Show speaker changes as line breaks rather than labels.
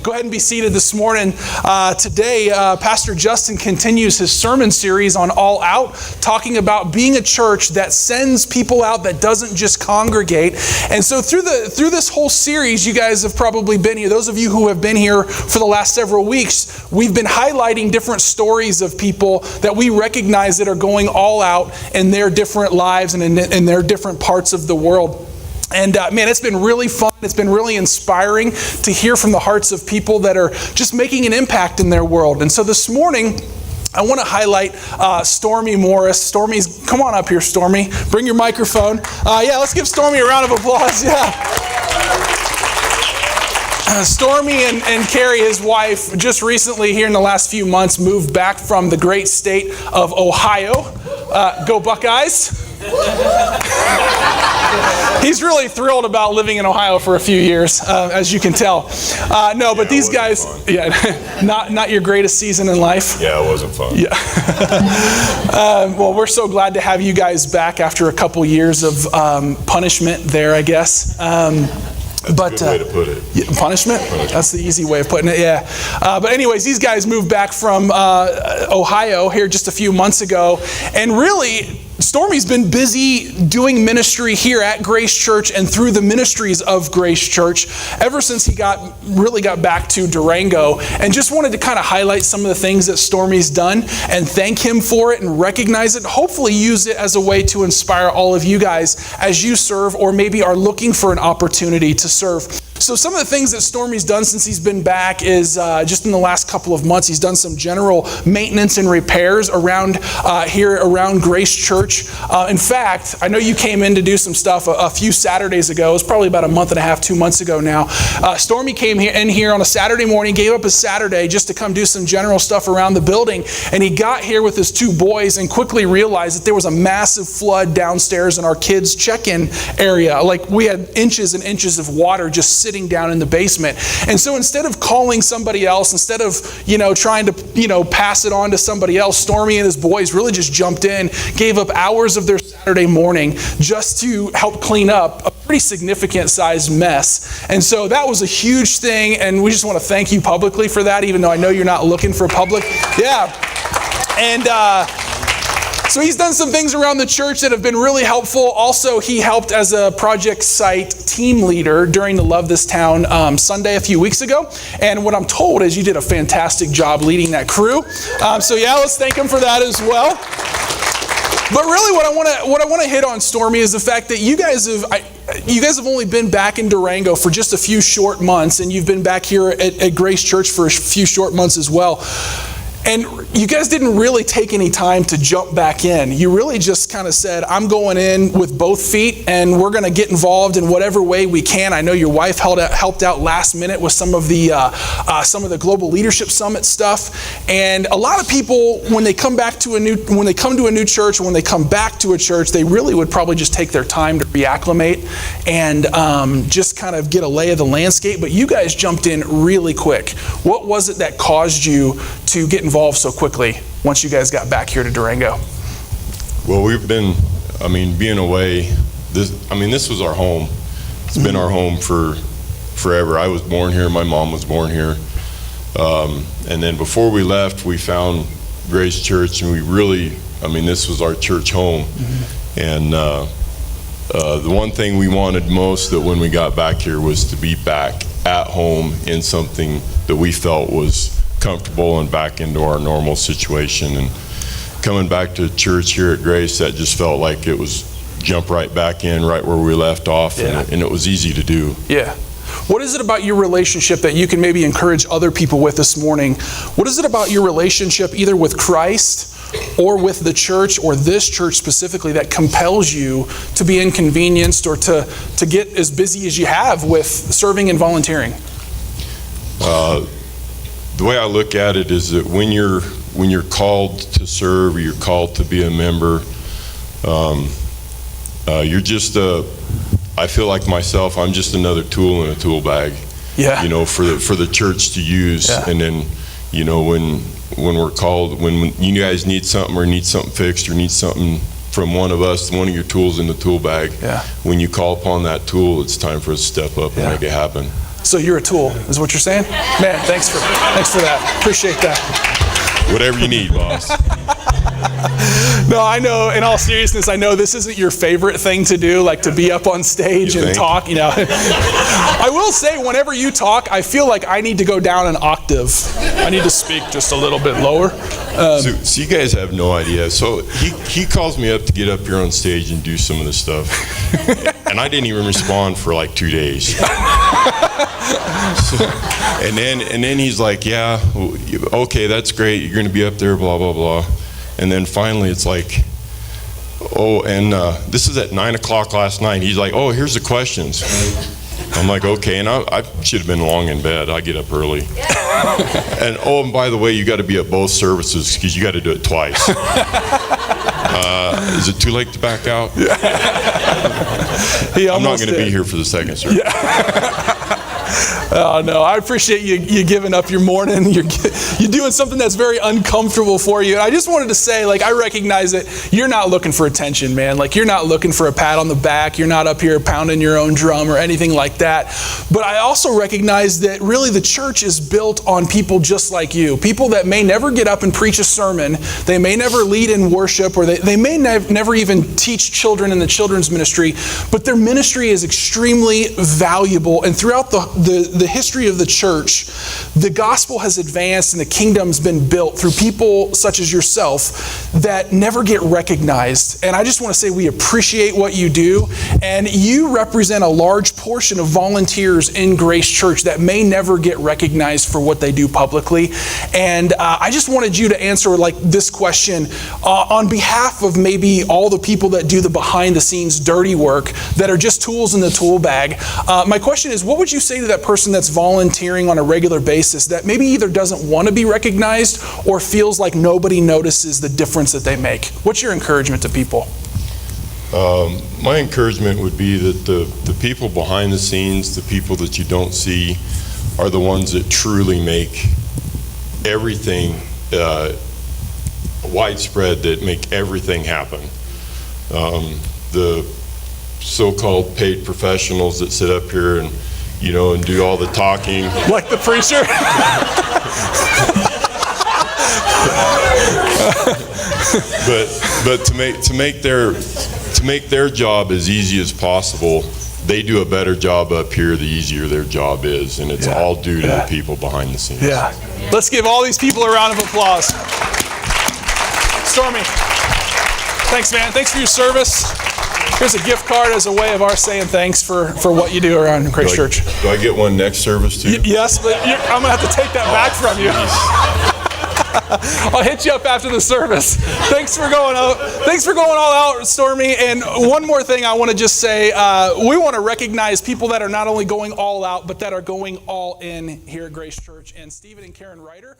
Go ahead and be seated this morning. Today, Pastor Justin continues his sermon series on All Out, talking about being a church that sends people out, that doesn't just congregate. And so through this whole series, you guys have probably been here. Those of you who have been here for the last several weeks, we've been highlighting different stories of people that we recognize that are going all out in their different lives and in their different parts of the world. And man, it's been really fun. It's been really inspiring to hear from the hearts of people that are just making an impact in their world. And so this morning, I want to highlight Stormy Morris. Come on up here, Stormy. Bring your microphone. Let's give Stormy a round of applause. Yeah. Stormy and Carrie, his wife, just recently here in the last few months moved back from the great state of Ohio. Go Buckeyes. He's really thrilled about living in Ohio for a few years, as you can tell. But these guys, not your greatest season in life.
Yeah, it wasn't fun.
Yeah. Well, we're so glad to have you guys back after a couple years of punishment there, I guess.
That's a good way to put it.
Punishment? That's the easy way of putting it, yeah. But anyways, these guys moved back from Ohio here just a few months ago. And really, Stormy's been busy doing ministry here at Grace Church and through the ministries of Grace Church ever since he got back to Durango, and just wanted to kind of highlight some of the things that Stormy's done and thank him for it and recognize it. Hopefully use it as a way to inspire all of you guys as you serve or maybe are looking for an opportunity to serve. So some of the things that Stormy's done since he's been back is just in the last couple of months, he's done some general maintenance and repairs around Grace Church. In fact, I know you came in to do some stuff a few Saturdays ago. It was probably about a month and a half, 2 months ago now. Stormy came in here on a Saturday morning, gave up his Saturday just to come do some general stuff around the building. And he got here with his two boys and quickly realized that there was a massive flood downstairs in our kids' check-in area. Like, we had inches and inches of water just sitting down in the basement. And so instead of calling somebody else, instead of, trying to, pass it on to somebody else, Stormy and his boys really just jumped in, gave up hours of their Saturday morning just to help clean up a pretty significant sized mess. And so that was a huge thing, and we just want to thank you publicly for that, even though I know you're not looking for public. Yeah. And so he's done some things around the church that have been really helpful. Also, he helped as a project site team leader during the Love This Town Sunday a few weeks ago. And what I'm told is you did a fantastic job leading that crew. Let's thank him for that as well. But really what I want to hit on, Stormy, is the fact that you guys have only been back in Durango for just a few short months, and you've been back here at Grace Church for a few short months as well. And you guys didn't really take any time to jump back in. You really just kind of said, I'm going in with both feet, and we're going to get involved in whatever way we can. I know your wife helped out last minute with some of the Global Leadership Summit stuff. And a lot of people, when they come to a new church, or when they come back to a church, they really would probably just take their time to reacclimate and just kind of get a lay of the landscape. But you guys jumped in really quick. What was it that caused you to get involved so quickly once you guys got back here to Durango?
Well, we've been, being away, this was our home. It's been our home for forever. I was born here, my mom was born here. And then before we left, we found Grace Church, and we really, this was our church home. Mm-hmm. And the one thing we wanted most that when we got back here was to be back at home in something that we felt was comfortable and back into our normal situation. And coming back to church here at Grace, that just felt like it was jump right back in right where we left off. Yeah. And it was easy to do. Yeah.
What is it about your relationship that you can maybe encourage other people with this morning? What is it about your relationship either with Christ or with the church, or this church specifically, that compels you to be inconvenienced or to get as busy as you have with serving and volunteering?
The way I look at it is that when you're called to serve, or you're called to be a member, you're just I feel like myself, I'm just another tool in a tool bag. Yeah. For the church to use. Yeah. And then, when we're called, when you guys need something or need something fixed or need something from one of us, one of your tools in the tool bag. Yeah. When you call upon that tool, it's time for us to step up and make it happen.
So you're a tool, is what you're saying? Man, thanks for that. Appreciate that.
Whatever you need, boss.
No, I know, in all seriousness, I know this isn't your favorite thing to do, like to be up on stage and talk, I will say, whenever you talk, I feel like I need to go down an octave. I need to speak just a little bit lower.
So you guys have no idea. So he calls me up to get up here on stage and do some of this stuff. And I didn't even respond for like 2 days. And then he's like, yeah, okay, that's great. You're going to be up there, blah, blah, blah. And then finally it's like, this is at 9 o'clock last night. He's like, oh, here's the questions. I'm like, okay. And I should have been long in bed. I get up early. And by the way, you got to be at both services because you got to do it twice. Is it too late to back out? I'm not going to be here for the second service.
Oh, no, I appreciate you giving up your morning. You're doing something that's very uncomfortable for you. And I just wanted to say, I recognize that you're not looking for attention, man. You're not looking for a pat on the back. You're not up here pounding your own drum or anything like that. But I also recognize that really the church is built on people just like you. People that may never get up and preach a sermon. They may never lead in worship, or they may never even teach children in the children's ministry. But their ministry is extremely valuable. And throughout the history of the church, the gospel has advanced and the kingdom's been built through people such as yourself that never get recognized. And I just want to say we appreciate what you do. And you represent a large portion of volunteers in Grace Church that may never get recognized for what they do publicly. And I just wanted you to answer this question on behalf of maybe all the people that do the behind the scenes dirty work that are just tools in the tool bag. My question is, what would you say to that person that's volunteering on a regular basis that maybe either doesn't want to be recognized or feels like nobody notices the difference that they make? What's your encouragement to people?
My encouragement would be that the people behind the scenes, the people that you don't see, are the ones that truly make everything widespread, that make everything happen. The so-called paid professionals that sit up here and do all the talking.
Like the preacher?
but to make their job as easy as possible, they do a better job up here the easier their job is, and it's all due to the people behind the scenes.
Yeah. Let's give all these people a round of applause. Stormy, thanks, man. Thanks for your service. Here's a gift card as a way of our saying thanks for what you do around Grace Church.
Do I get one next service too?
Yes, but I'm going to have to take that back from you. I'll hit you up after the service. Thanks for going all out, Stormy. And one more thing I want to just say, we want to recognize people that are not only going all out, but that are going all in here at Grace Church. And Stephen and Karen Ryder